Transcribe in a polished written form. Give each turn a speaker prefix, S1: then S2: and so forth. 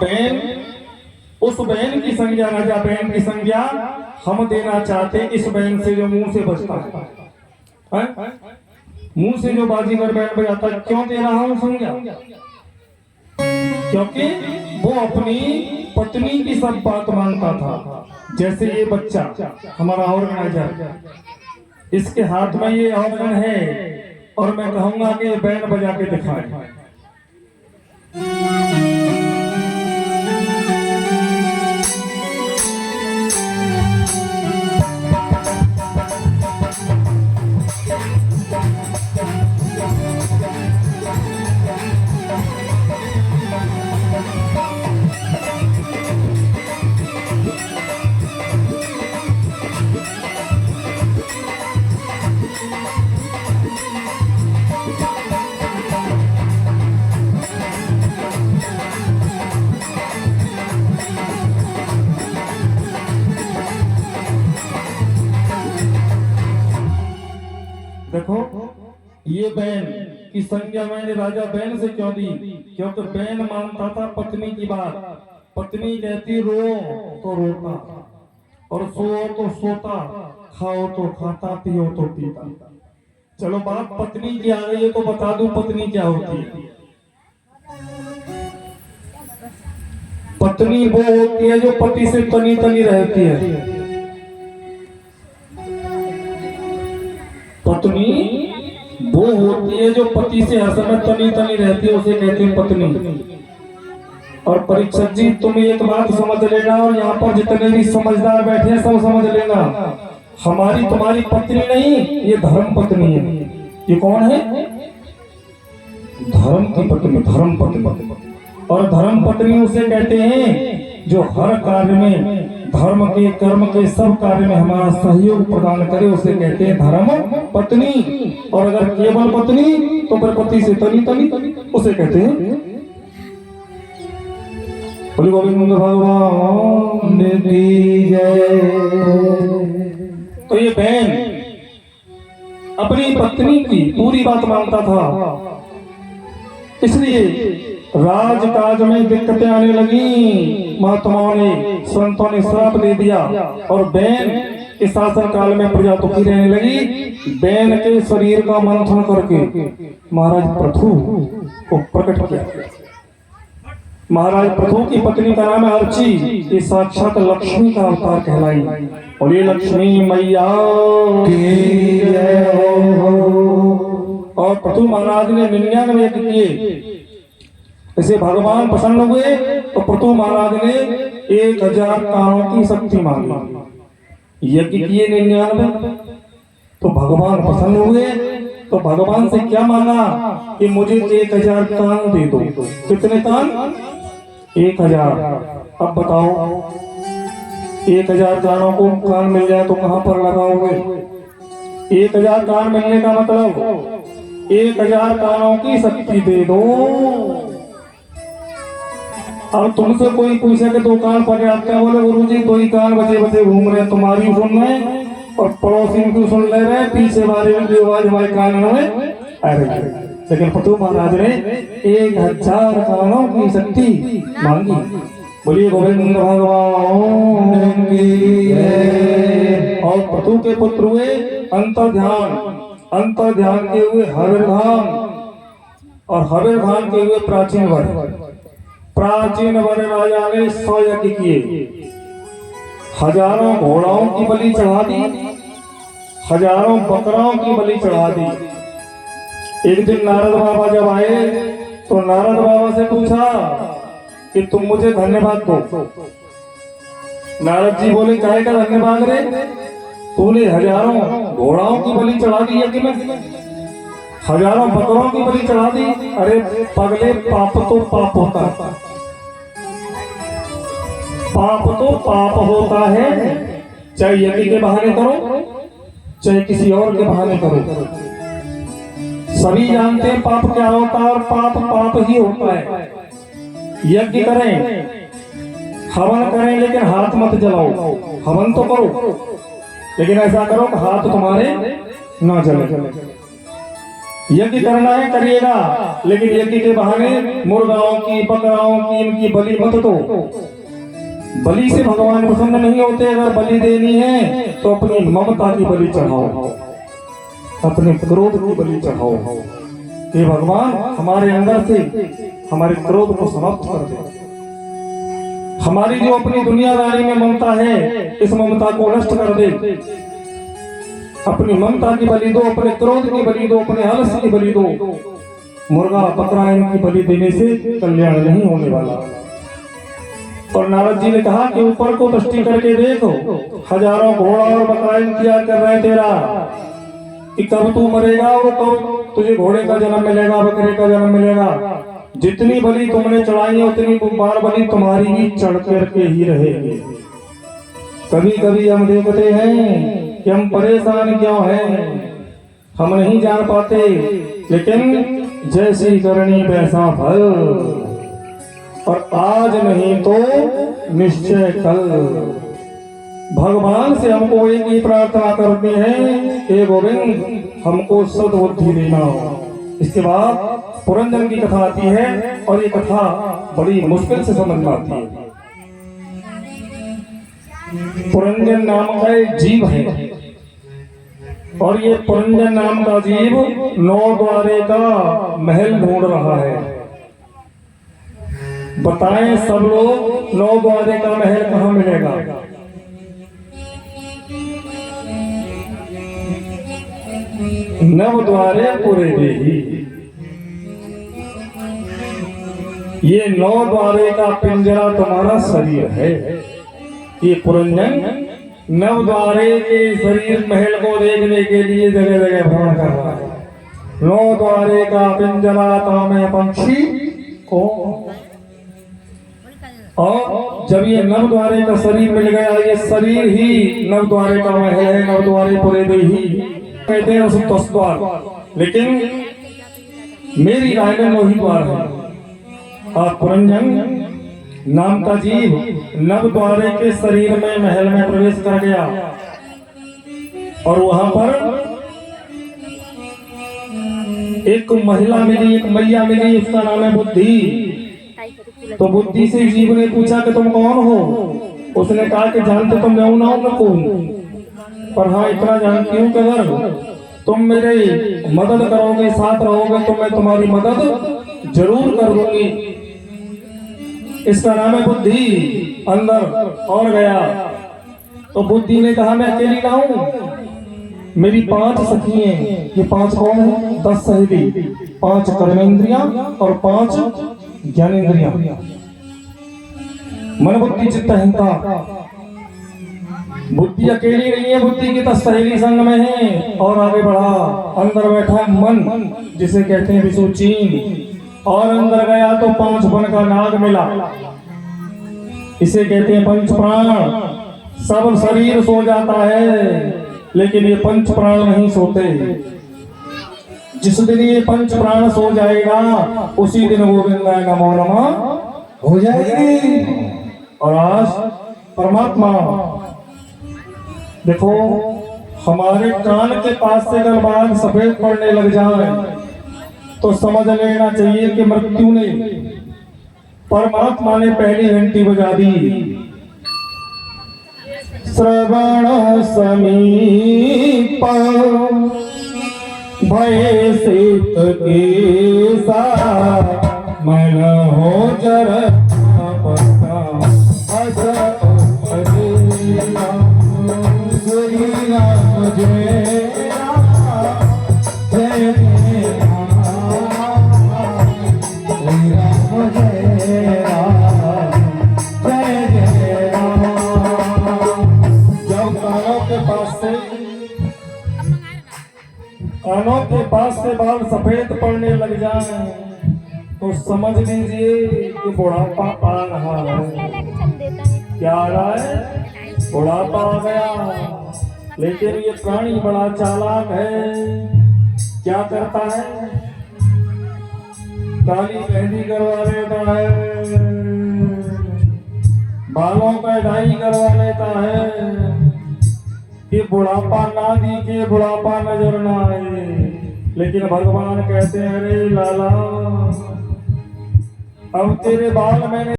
S1: बहन, उस बहन की संज्ञा, राजा बहन की संज्ञा हम देना चाहते इस बहन से जो मुंह से बजता है, मुंह से जो बाजीगर बहन बजाता है। क्यों दे रहा हूं संज्ञा? क्योंकि वो अपनी पत्नी की सब बात मानता था। जैसे ये बच्चा हमारा ऑर्गेनाइजर, इसके हाथ में ये ऑर्गन है और मैं कहूंगा कि बैंड बजा के दिखाए। देखो, ये बहन की संज्ञा मैंने राजा बहन से क्यों दी? क्योंकि बहन मानता था पत्नी की बात। पत्नी कहती रो तो रोता, और सो तो सोता, खाओ तो खाता, पियो तो पीता। चलो बात पत्नी की आ गई है तो बता दूं पत्नी क्या होती है। पत्नी वो होती है जो पति से तनी तनी रहती है। पत्नी वो होती है जो पति से हर समय तनी तनी रहती है, उसे कहते हैं पत्नी। और परीक्षक जी तुम एक बात समझ लेना, और यहाँ पर जितने भी समझदार बैठे हैं सब समझ लेना, हमारी तुम्हारी पत्नी नहीं, ये धर्म पत्नी है। ये कौन है? धर्म की पत्नी, धर्म पत्नी। और धर्म पत्नी उसे कहते हैं जो हर कार्य में, धर्म के कर्म के सब कार्य में हमारा सहयोग प्रदान करे, उसे कहते हैं धर्म पत्नी। और अगर केवल पत्नी तो फिर पति से तनी तनी, उसे कहते हैं। बोले गोविंद भगवान की जय। तो ये बहन अपनी पत्नी की पूरी बात मानता था, इसलिए राजकाज में दिक्कतें आने लगी। महात्माओं ने, संतों ने श्राप दे दिया और बहन के शासन काल में प्रजा दुखी रहने लगी। बहन के शरीर का मंथन करके महाराज पृथु को प्रकट किया। महाराज पृथु की पत्नी का नाम है अर्ची। ये साक्षात लक्ष्मी का अवतार कहलाई। और ये लक्ष्मी मैया की जय हो। और पृथु महाराज ने 99 यज्ञ किए। इसे भगवान प्रसन्न हुए तो पृथु महाराज ने 1000 कानों की शक्ति मांगी। यज्ञ किए 99, तो भगवान प्रसन्न हुए तो भगवान से क्या मांगा कि मुझे 1000 कान दे दो। कितने कान? 1000। अब बताओ 1000 कानों को कान मिल जाए तो कहां पर लगाओगे? 1000 कान मिलने का मतलब 1000 कानों की शक्ति दे दो। अब तुमसे कोई पूछे कि 2 कान पर्याप्त है, बोले गुरु जी 2 ही कान बचे बचे घूम रहे, तुम्हारी सुन रहे और पड़ोसी की सुन ले रहे, पीछे बारे में जो आवाज हमारे कान में आ रही है। लेकिन पृथु महाराज ने 1000 कानों की शक्ति मांगी। बोलिए गोविंद भगवान की जय। और पृथु के पुत्र हुए अंतर्ध्यान, अंतर्ध्यान के हुए हविर्धान, और हविर्धान के हुए प्राचीन वर। प्राचीन वर राजा ने 100 यज्ञ किए, हजारों घोड़ाओं की बलि चढ़ा दी, हजारों बकराओं की बलि चढ़ा दी। एक दिन नारद बाबा जब आए तो नारद बाबा से पूछा कि तुम मुझे धन्यवाद दो। नारद जी बोले काहे का धन्यवाद रे? तूने हजारों घोड़ाओं की बलि चढ़ा दी यज्ञ में, हजारों बकरों की बलि चढ़ा दी। अरे पगले, पाप तो पाप होता है, पाप तो पाप होता है, चाहे यज्ञ के बहाने करो चाहे किसी और के बहाने करो। सभी जानते हैं पाप क्या होता है, और पाप पाप ही होता है। यज्ञ करें, हवन करें, लेकिन हाथ मत जलाओ। हवन तो करो लेकिन ऐसा करो कि हाथ तुम्हारे ना जले। यज्ञ करना है करिएगा, लेकिन यज्ञ के बहाने मुर्गाओं की, बकराओं की, इनकी बलि मत दो। बलि से भगवान प्रसन्न नहीं होते। अगर बलि देनी है तो अपनी ममता की बलि चढ़ाओ, अपने क्रोध की बलि चढ़ाओ। ये भगवान हमारे अंदर से हमारे क्रोध को समाप्त कर दे। हमारी जो अपनी दुनियादारी में ममता है, इस ममता को नष्ट कर दे। अपनी ममता की बलि दो, अपने क्रोध की बलि दो, अपने आलस्य की बलि दो। मुर्गा बकरा इनकी बलि देने से कल्याण नहीं होने वाला। और नारद जी ने कहा कि ऊपर को दृष्टि करके देखो, हजारों घोड़ा और बकरा इंतजार कर रहे तेरा कि कब तू मरेगा और कब तुझे घोड़े का जन्म मिलेगा, बकरे का जन्म मिलेगा। जितनी बलि तुमने चढ़ाई है उतनी बार बलि तुम्हारी भी चढ़ करके ही रहेगी। कभी कभी हम देखते हैं कि हम परेशान क्यों हैं, हम नहीं जान पाते, लेकिन जैसी करनी वैसा फल, और आज नहीं तो निश्चय कल। भगवान से हमको एक ही प्रार्थना करनी है, हे गोविंद हमको सद्बुद्धि देना। इसके बाद पुरंजन की कथा आती है और ये कथा बड़ी मुश्किल से समझ में आती है। पुरंजन नाम का एक जीव है और ये पुरंजन नाम का जीव 9 द्वारे का महल ढूंढ रहा है। बताएं सब लोग 9 द्वारे का महल कहाँ मिलेगा? नव द्वारे पुरे देही। ये 9 द्वारे का पिंजरा तुम्हारा शरीर है। ये पुरंजन 9 द्वारे के शरीर महल को देखने के लिए जगह जगह भ्रमण कर रहा है। 9 द्वारे का पिंजरा तामे पंछी को, और जब ये 9 द्वारे का शरीर मिल गया, ये शरीर ही 9 द्वारे का महल है। 9 द्वारे पुरे देही कहते हैं उस 10 द्वार, लेकिन मेरी राय में 9 ही द्वार है। और पुरंजन नाम का जीव 9 द्वारे के शरीर में महल में प्रवेश कर गया और वहां पर एक महिला मिली, एक मैया मिली, उसका नाम है बुद्धि। तो बुद्धि से जीव ने पूछा कि तुम कौन हो? उसने कहा कि जानते तो मैं हूं ना हूं, पर हाँ इतना जानती हूँ कि अगर तुम मेरे मदद करोगे, साथ रहोगे, तो मैं तुम्हारी मदद जरूर कर दूंगी। इसका नाम है बुद्धि। अंदर और गया तो बुद्धि ने कहा मैं अकेली ना हूं, मेरी 5 सखी हैं। ये 5 कौन है? 10 सहेली, 5 कर्मेंद्रियां और 5 ज्ञानेंद्रियां। मन बुद्धि चित्त अहंकार। बुद्धि अकेली नहीं है, बुद्धि की 10 सहेली संग में है। और आगे बढ़ा, अंदर बैठा मन जिसे कहते हैं विसुचीन, और अंदर गया तो 5 वन का नाग मिला, इसे कहते हैं पंच प्राण। सब शरीर सो जाता है लेकिन ये पंच प्राण नहीं सोते। जिस दिन ये पंच प्राण सो जाएगा उसी दिन गोविंदा नमो नमः हो जाएगी। और आज परमात्मा देखो, हमारे कान के पास से अगर बाल सफेद पड़ने लग जाए तो समझ लेना चाहिए कि मृत्यु ने, परमात्मा ने पहली घंटी बजा दी। श्रवण समीप भय शीत केसा, मन हो जर कानों के पास से बाल सफेद पड़ने लग जाए तो समझ लीजिए कि बुढ़ापा आ रहा है। क्या आ रहा है? बुढ़ापा आ गया। लेकिन ये प्राणी बड़ा चालाक है। क्या करता है? काली मेहंदी करवा लेता है, बालों का डाई करवा लेता है कि बुढ़ापा ना दिखे, बुढ़ापा नजर ना आए। लेकिन भगवान कहते हैं अरे लाला अब तेरे बाल मैंने